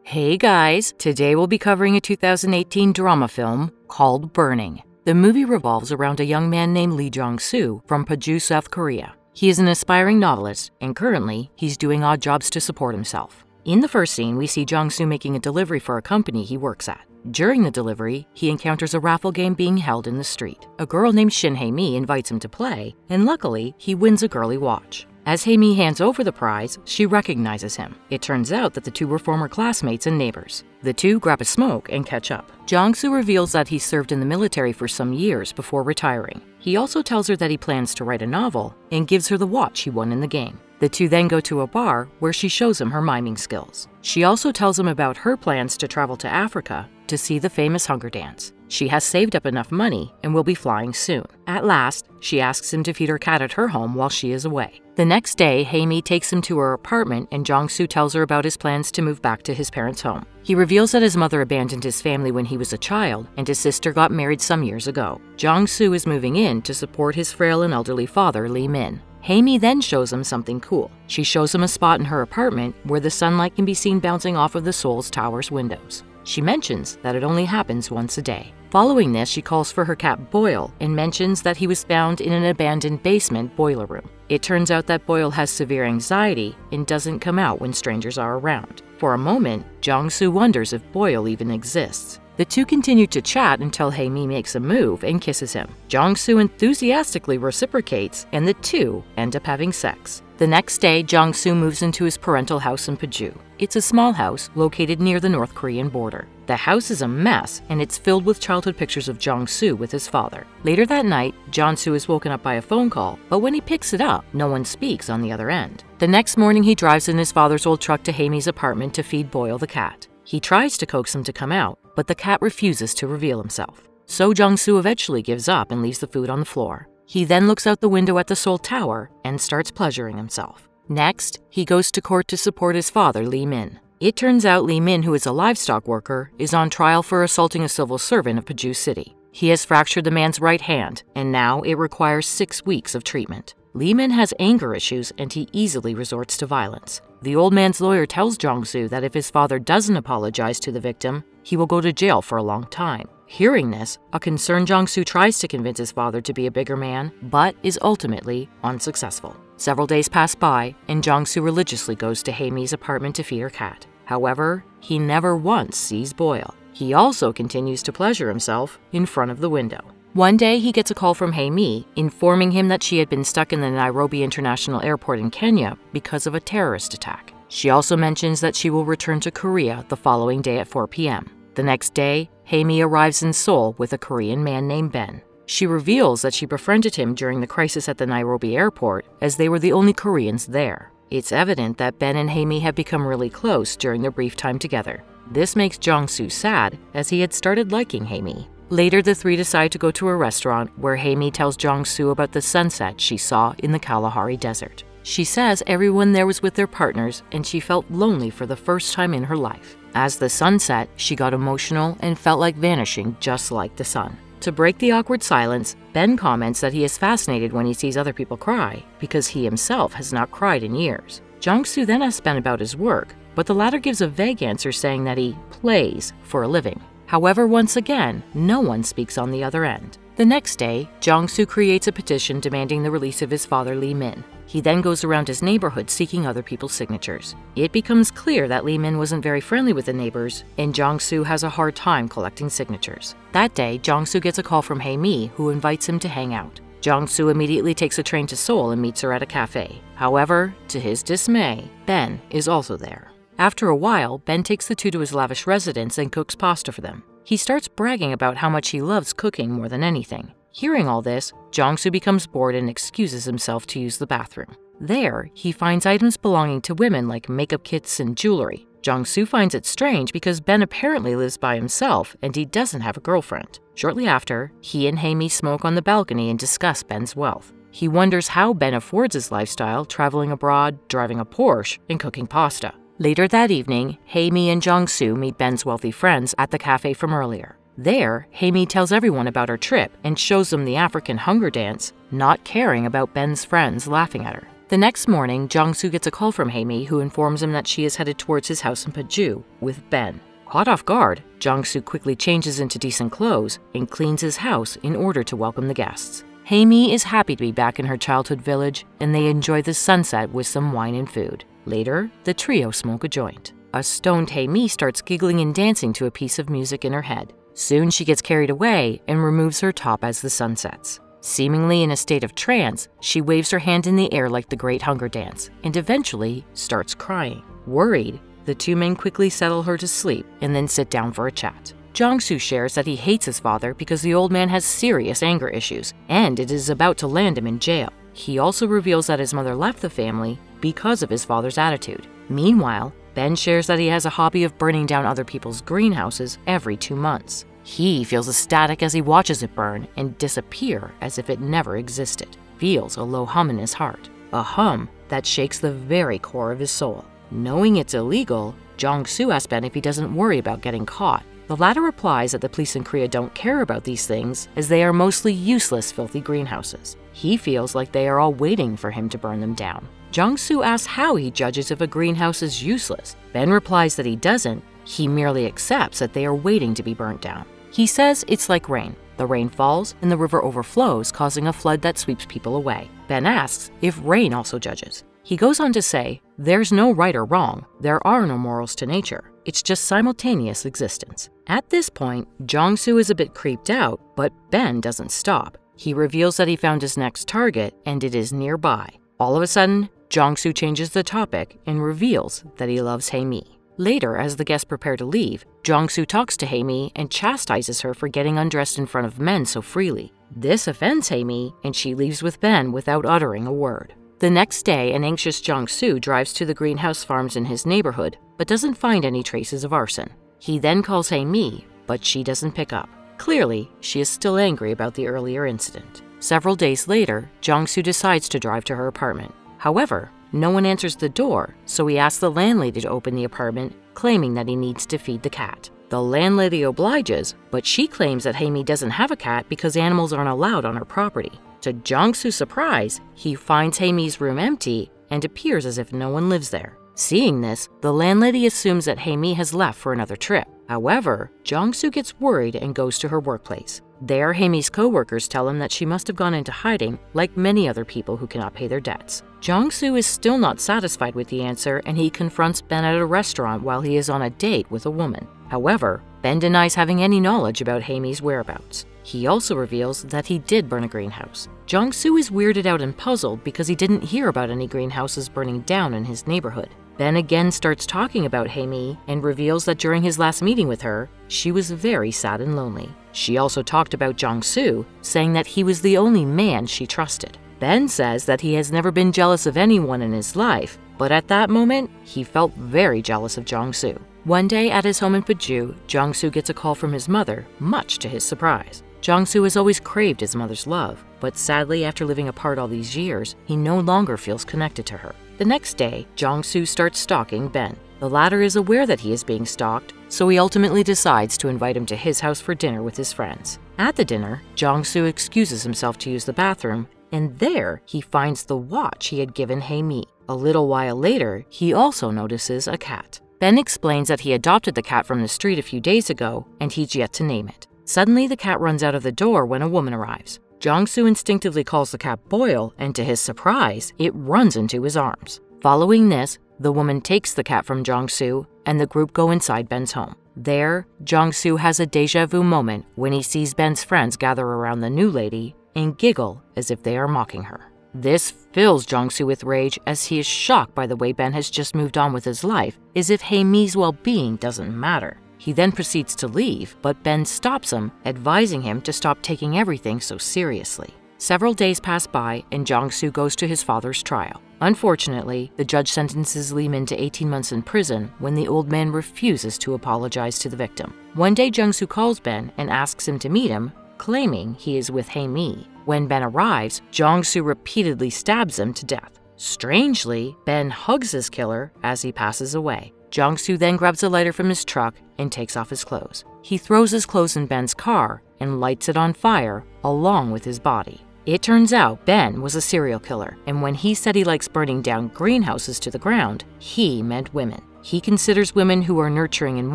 Hey guys, today we'll be covering a 2018 drama film called Burning. The movie revolves around a young man named Lee Jong-soo from Paju, South Korea. He is an aspiring novelist, and currently, he's doing odd jobs to support himself. In the first scene, we see Jong-soo making a delivery for a company he works at. During the delivery, he encounters a raffle game being held in the street. A girl named Shin Hae-mi invites him to play, and luckily, he wins a girly watch. As Hae-mi hands over the prize, she recognizes him. It turns out that the two were former classmates and neighbors. The two grab a smoke and catch up. Jong-soo reveals that he served in the military for some years before retiring. He also tells her that he plans to write a novel and gives her the watch he won in the game. The two then go to a bar where she shows him her miming skills. She also tells him about her plans to travel to Africa to see the famous hunger dance. She has saved up enough money and will be flying soon. At last, she asks him to feed her cat at her home while she is away. The next day, Hae-mi takes him to her apartment and Jong-soo tells her about his plans to move back to his parents' home. He reveals that his mother abandoned his family when he was a child and his sister got married some years ago. Jong-soo is moving in to support his frail and elderly father, Lee Min. Hae-mi then shows him something cool. She shows him a spot in her apartment where the sunlight can be seen bouncing off of the Seoul's tower's windows. She mentions that it only happens once a day. Following this, she calls for her cat Boyle and mentions that he was found in an abandoned basement boiler room. It turns out that Boyle has severe anxiety and doesn't come out when strangers are around. For a moment, Jong-soo wonders if Boyle even exists. The two continue to chat until Hae-mi makes a move and kisses him. Jong-soo enthusiastically reciprocates, and the two end up having sex. The next day, Jong-soo moves into his parental house in Paju. It's a small house located near the North Korean border. The house is a mess, and it's filled with childhood pictures of Jong-soo with his father. Later that night, Jong-soo is woken up by a phone call, but when he picks it up, no one speaks on the other end. The next morning, he drives in his father's old truck to Hae-mi's apartment to feed Boyle the cat. He tries to coax him to come out, but the cat refuses to reveal himself. So Jong-soo eventually gives up and leaves the food on the floor. He then looks out the window at the Seoul Tower and starts pleasuring himself. Next, he goes to court to support his father, Lee Min. It turns out Lee Min, who is a livestock worker, is on trial for assaulting a civil servant of Paju City. He has fractured the man's right hand, and now it requires 6 weeks of treatment. Lee Min has anger issues and he easily resorts to violence. The old man's lawyer tells Jong-soo that if his father doesn't apologize to the victim, he will go to jail for a long time. Hearing this, a concerned Jong-soo tries to convince his father to be a bigger man, but is ultimately unsuccessful. Several days pass by, and Jong-soo religiously goes to Hae-mi's apartment to feed her cat. However, he never once sees Boyle. He also continues to pleasure himself in front of the window. One day, he gets a call from Hae-mi informing him that she had been stuck in the Nairobi International Airport in Kenya because of a terrorist attack. She also mentions that she will return to Korea the following day at 4 p.m. The next day, Hae-mi arrives in Seoul with a Korean man named Ben. She reveals that she befriended him during the crisis at the Nairobi airport as they were the only Koreans there. It's evident that Ben and Hae-mi have become really close during their brief time together. This makes Jong-soo sad as he had started liking Hae-mi. Later, the three decide to go to a restaurant where Hae-mi tells Jong-soo about the sunset she saw in the Kalahari Desert. She says everyone there was with their partners and she felt lonely for the first time in her life. As the sun set, she got emotional and felt like vanishing just like the sun. To break the awkward silence, Ben comments that he is fascinated when he sees other people cry because he himself has not cried in years. Jong-soo then asks Ben about his work, but the latter gives a vague answer saying that he plays for a living. However, once again, no one speaks on the other end. The next day, Jong-soo creates a petition demanding the release of his father, Lee Min. He then goes around his neighborhood seeking other people's signatures. It becomes clear that Lee Min wasn't very friendly with the neighbors, and Jong-soo has a hard time collecting signatures. That day, Jong-soo gets a call from Hae-mi, who invites him to hang out. Jong-soo immediately takes a train to Seoul and meets her at a cafe. However, to his dismay, Ben is also there. After a while, Ben takes the two to his lavish residence and cooks pasta for them. He starts bragging about how much he loves cooking more than anything. Hearing all this, Jong-soo becomes bored and excuses himself to use the bathroom. There, he finds items belonging to women like makeup kits and jewelry. Jong-soo finds it strange because Ben apparently lives by himself and he doesn't have a girlfriend. Shortly after, he and Hae-mi smoke on the balcony and discuss Ben's wealth. He wonders how Ben affords his lifestyle, traveling abroad, driving a Porsche, and cooking pasta. Later that evening, Hae-mi and Jong-soo meet Ben's wealthy friends at the cafe from earlier. There, Hae-mi tells everyone about her trip and shows them the African hunger dance, not caring about Ben's friends laughing at her. The next morning, Jong-soo gets a call from Hae-mi, who informs him that she is headed towards his house in Paju with Ben. Caught off guard, Jong-soo quickly changes into decent clothes and cleans his house in order to welcome the guests. Hae-mi is happy to be back in her childhood village, and they enjoy the sunset with some wine and food. Later, the trio smoke a joint. A stoned Hae-mi starts giggling and dancing to a piece of music in her head. Soon she gets carried away and removes her top as the sun sets. Seemingly in a state of trance, she waves her hand in the air like the Great Hunger Dance and eventually starts crying. Worried, the two men quickly settle her to sleep and then sit down for a chat. Jong-soo shares that he hates his father because the old man has serious anger issues and it is about to land him in jail. He also reveals that his mother left the family because of his father's attitude. Meanwhile, Ben shares that he has a hobby of burning down other people's greenhouses every 2 months. He feels ecstatic as he watches it burn and disappear as if it never existed. Feels a low hum in his heart, a hum that shakes the very core of his soul. Knowing it's illegal, Jong-soo asks Ben if he doesn't worry about getting caught. The latter replies that the police in Korea don't care about these things as they are mostly useless, filthy greenhouses. He feels like they are all waiting for him to burn them down. Jong-soo asks how he judges if a greenhouse is useless. Ben replies that he doesn't, he merely accepts that they are waiting to be burnt down. He says it's like rain. The rain falls and the river overflows, causing a flood that sweeps people away. Ben asks if rain also judges. He goes on to say, there's no right or wrong, there are no morals to nature, it's just simultaneous existence. At this point, Jong-soo is a bit creeped out, but Ben doesn't stop. He reveals that he found his next target and it is nearby. All of a sudden, Jong-soo changes the topic and reveals that he loves Hae-mi. Later, as the guests prepare to leave, Jong-soo talks to Hae-mi and chastises her for getting undressed in front of men so freely. This offends Hae-mi, and she leaves with Ben without uttering a word. The next day, an anxious Jong-soo drives to the greenhouse farms in his neighborhood, but doesn't find any traces of arson. He then calls Hae-mi, but she doesn't pick up. Clearly, she is still angry about the earlier incident. Several days later, Jong-soo decides to drive to her apartment. However, no one answers the door, so he asks the landlady to open the apartment, claiming that he needs to feed the cat. The landlady obliges, but she claims that Hae-mi doesn't have a cat because animals aren't allowed on her property. To Jong-soo's surprise, he finds Hae-mi's room empty and appears as if no one lives there. Seeing this, the landlady assumes that Hae-mi has left for another trip. However, Jong-soo gets worried and goes to her workplace. There, Hae-mi's co-workers tell him that she must have gone into hiding like many other people who cannot pay their debts. Jong-soo is still not satisfied with the answer and he confronts Ben at a restaurant while he is on a date with a woman. However, Ben denies having any knowledge about Hae-mi's whereabouts. He also reveals that he did burn a greenhouse. Jong-soo is weirded out and puzzled because he didn't hear about any greenhouses burning down in his neighborhood. Ben again starts talking about Hae-mi and reveals that during his last meeting with her, she was very sad and lonely. She also talked about Jong-soo, saying that he was the only man she trusted. Ben says that he has never been jealous of anyone in his life, but at that moment, he felt very jealous of Jong-soo. One day at his home in Paju, Jong-soo gets a call from his mother, much to his surprise. Jong-soo has always craved his mother's love, but sadly after living apart all these years, he no longer feels connected to her. The next day, Jong-soo starts stalking Ben. The latter is aware that he is being stalked, so he ultimately decides to invite him to his house for dinner with his friends. At the dinner, Jong-soo excuses himself to use the bathroom, and there he finds the watch he had given Hae-mi. A little while later, he also notices a cat. Ben explains that he adopted the cat from the street a few days ago, and he's yet to name it. Suddenly, the cat runs out of the door when a woman arrives. Jong-soo instinctively calls the cat Boyle, and to his surprise, it runs into his arms. Following this, the woman takes the cat from Jong-soo, and the group go inside Ben's home. There, Jong-soo has a déjà vu moment when he sees Ben's friends gather around the new lady and giggle as if they are mocking her. This fills Jong-soo with rage as he is shocked by the way Ben has just moved on with his life, as if Hae-mi's well-being doesn't matter. He then proceeds to leave, but Ben stops him, advising him to stop taking everything so seriously. Several days pass by, and Jong-soo goes to his father's trial. Unfortunately, the judge sentences Lee Min to 18 months in prison when the old man refuses to apologize to the victim. One day, Jong-soo calls Ben and asks him to meet him, claiming he is with Hae-mi. When Ben arrives, Jong-soo repeatedly stabs him to death. Strangely, Ben hugs his killer as he passes away. Jong-soo then grabs a lighter from his truck and takes off his clothes. He throws his clothes in Ben's car and lights it on fire along with his body. It turns out Ben was a serial killer, and when he said he likes burning down greenhouses to the ground, he meant women. He considers women who are nurturing and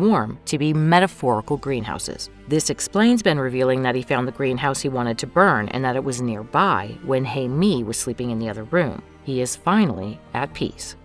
warm to be metaphorical greenhouses. This explains Ben revealing that he found the greenhouse he wanted to burn and that it was nearby when Hey Me was sleeping in the other room. He is finally at peace.